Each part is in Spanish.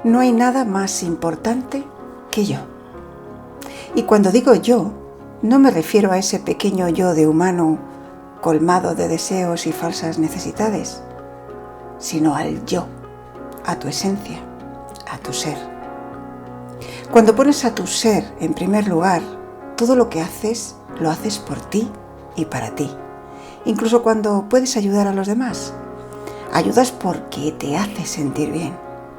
No hay nada más importante que yo. Y cuando digo yo, no me refiero a ese pequeño yo de humano colmado de deseos y falsas necesidades, sino al yo, a tu esencia, a tu ser. Cuando pones a tu ser en primer lugar, todo lo que haces, lo haces por ti y para ti. Incluso cuando puedes ayudar a los demás, ayudas porque te hace sentir bien.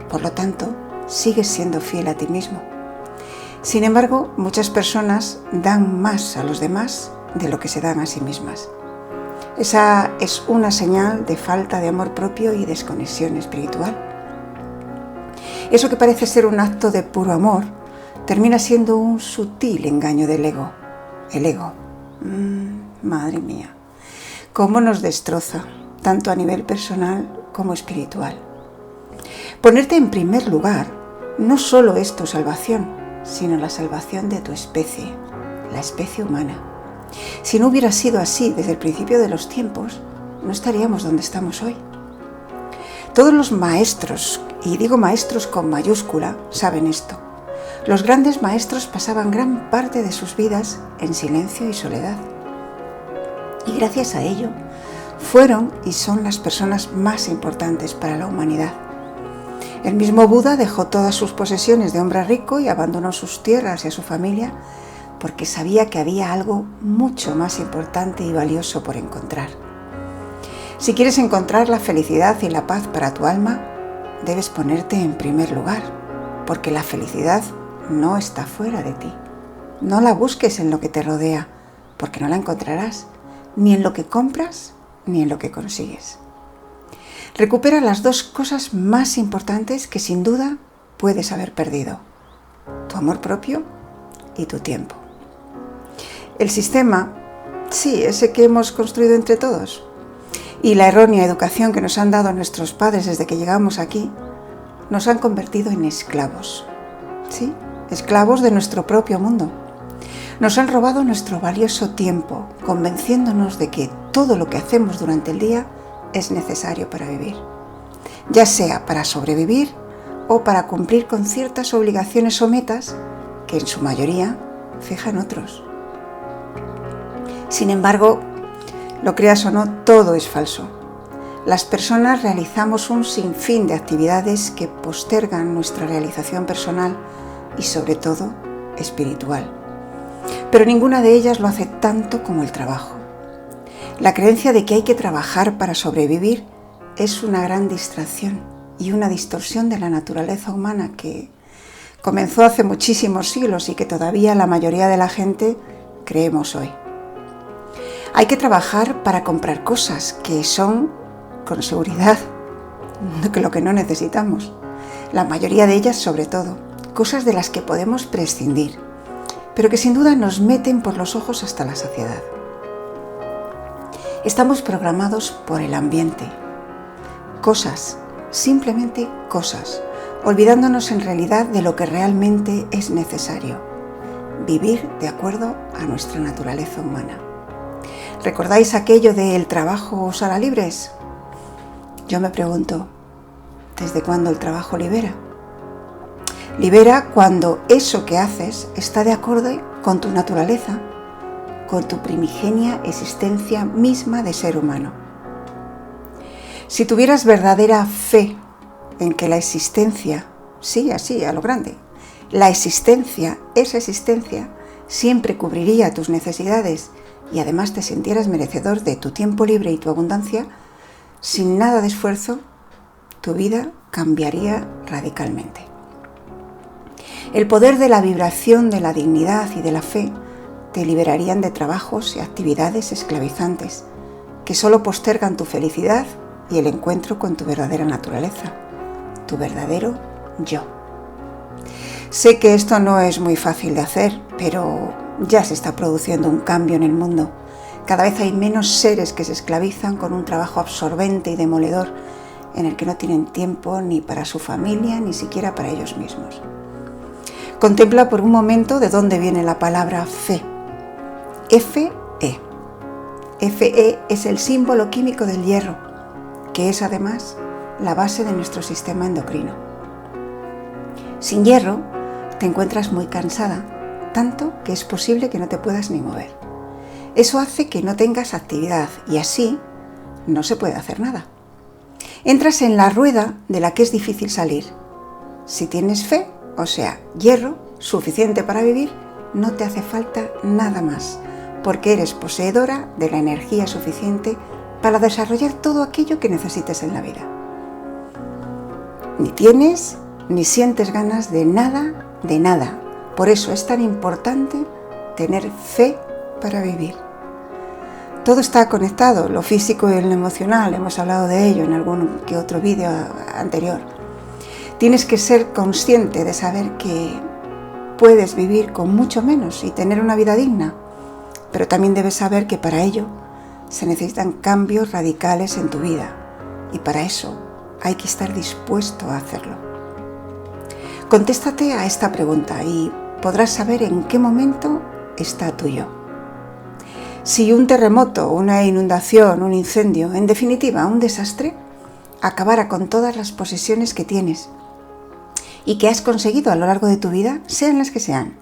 Por lo tanto, sigues siendo fiel a ti mismo. Sin embargo, muchas personas dan más a los demás de lo que se dan a sí mismas. Esa es una señal de falta de amor propio y desconexión espiritual. Eso que parece ser un acto de puro amor, termina siendo un sutil engaño del ego. El ego, madre mía, cómo nos destroza, tanto a nivel personal como espiritual. Ponerte en primer lugar no solo es tu salvación, sino la salvación de tu especie, la especie humana. Si no hubiera sido así desde el principio de los tiempos, no estaríamos donde estamos hoy. Todos los maestros, y digo maestros con mayúscula, saben esto. Los grandes maestros pasaban gran parte de sus vidas en silencio y soledad. Y gracias a ello, fueron y son las personas más importantes para la humanidad. El mismo Buda dejó todas sus posesiones de hombre rico y abandonó sus tierras y a su familia porque sabía que había algo mucho más importante y valioso por encontrar. Si quieres encontrar la felicidad y la paz para tu alma, debes ponerte en primer lugar, porque la felicidad no está fuera de ti. No la busques en lo que te rodea, porque no la encontrarás, ni en lo que compras, ni en lo que consigues. Recupera las dos cosas más importantes que sin duda puedes haber perdido: tu amor propio y tu tiempo. El sistema, sí, ese que hemos construido entre todos, y la errónea educación que nos han dado nuestros padres desde que llegamos aquí, nos han convertido en esclavos. Sí, esclavos de nuestro propio mundo. Nos han robado nuestro valioso tiempo, convenciéndonos de que todo lo que hacemos durante el día es necesario para vivir, ya sea para sobrevivir o para cumplir con ciertas obligaciones o metas que en su mayoría fijan otros. Sin embargo, lo creas o no, todo es falso. Las personas realizamos un sinfín de actividades que postergan nuestra realización personal y sobre todo espiritual, pero ninguna de ellas lo hace tanto como el trabajo. La creencia de que hay que trabajar para sobrevivir es una gran distracción y una distorsión de la naturaleza humana que comenzó hace muchísimos siglos y que todavía la mayoría de la gente creemos hoy. Hay que trabajar para comprar cosas que son, con seguridad, lo que no necesitamos. La mayoría de ellas, sobre todo, cosas de las que podemos prescindir, pero que sin duda nos meten por los ojos hasta la saciedad. Estamos programados por el ambiente. Cosas, simplemente cosas, olvidándonos en realidad de lo que realmente es necesario: vivir de acuerdo a nuestra naturaleza humana. ¿Recordáis aquello de el trabajo os hará libres? Yo me pregunto, ¿desde cuándo el trabajo libera? Libera cuando eso que haces está de acuerdo con tu naturaleza, con tu primigenia existencia misma de ser humano. Si tuvieras verdadera fe en que la existencia, sí, así, a lo grande, la existencia, esa existencia, siempre cubriría tus necesidades y además te sintieras merecedor de tu tiempo libre y tu abundancia, sin nada de esfuerzo, tu vida cambiaría radicalmente. El poder de la vibración de la dignidad y de la fe te liberarían de trabajos y actividades esclavizantes que solo postergan tu felicidad y el encuentro con tu verdadera naturaleza, tu verdadero yo. Sé que esto no es muy fácil de hacer, pero ya se está produciendo un cambio en el mundo. Cada vez hay menos seres que se esclavizan con un trabajo absorbente y demoledor en el que no tienen tiempo ni para su familia, ni siquiera para ellos mismos. Contempla por un momento de dónde viene la palabra fe. Fe. Fe es el símbolo químico del hierro, que es además la base de nuestro sistema endocrino. Sin hierro, te encuentras muy cansada, tanto que es posible que no te puedas ni mover. Eso hace que no tengas actividad y así no se puede hacer nada. Entras en la rueda de la que es difícil salir. Si tienes fe, o sea, hierro suficiente para vivir, no te hace falta nada más, porque eres poseedora de la energía suficiente para desarrollar todo aquello que necesites en la vida. Ni tienes ni sientes ganas de nada, de nada. Por eso es tan importante tener fe para vivir. Todo está conectado, lo físico y lo emocional, hemos hablado de ello en algún que otro vídeo anterior. Tienes que ser consciente de saber que puedes vivir con mucho menos y tener una vida digna, pero también debes saber que para ello se necesitan cambios radicales en tu vida y para eso hay que estar dispuesto a hacerlo. Contéstate a esta pregunta y podrás saber en qué momento está tu yo. Si un terremoto, una inundación, un incendio, en definitiva un desastre, acabara con todas las posesiones que tienes y que has conseguido a lo largo de tu vida, sean las que sean,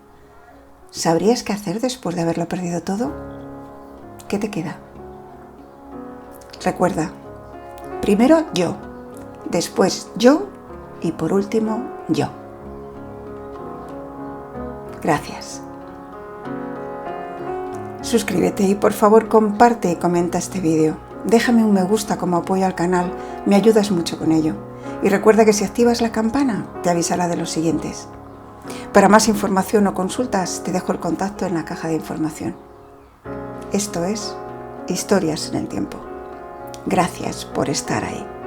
¿sabrías qué hacer después de haberlo perdido todo? ¿Qué te queda? Recuerda, primero yo, después yo y por último yo. Gracias. Suscríbete y por favor comparte y comenta este vídeo. Déjame un me gusta como apoyo al canal, me ayudas mucho con ello. Y recuerda que si activas la campana te avisará de los siguientes. Para más información o consultas te dejo el contacto en la caja de información. Esto es Historias en el Tiempo. Gracias por estar ahí.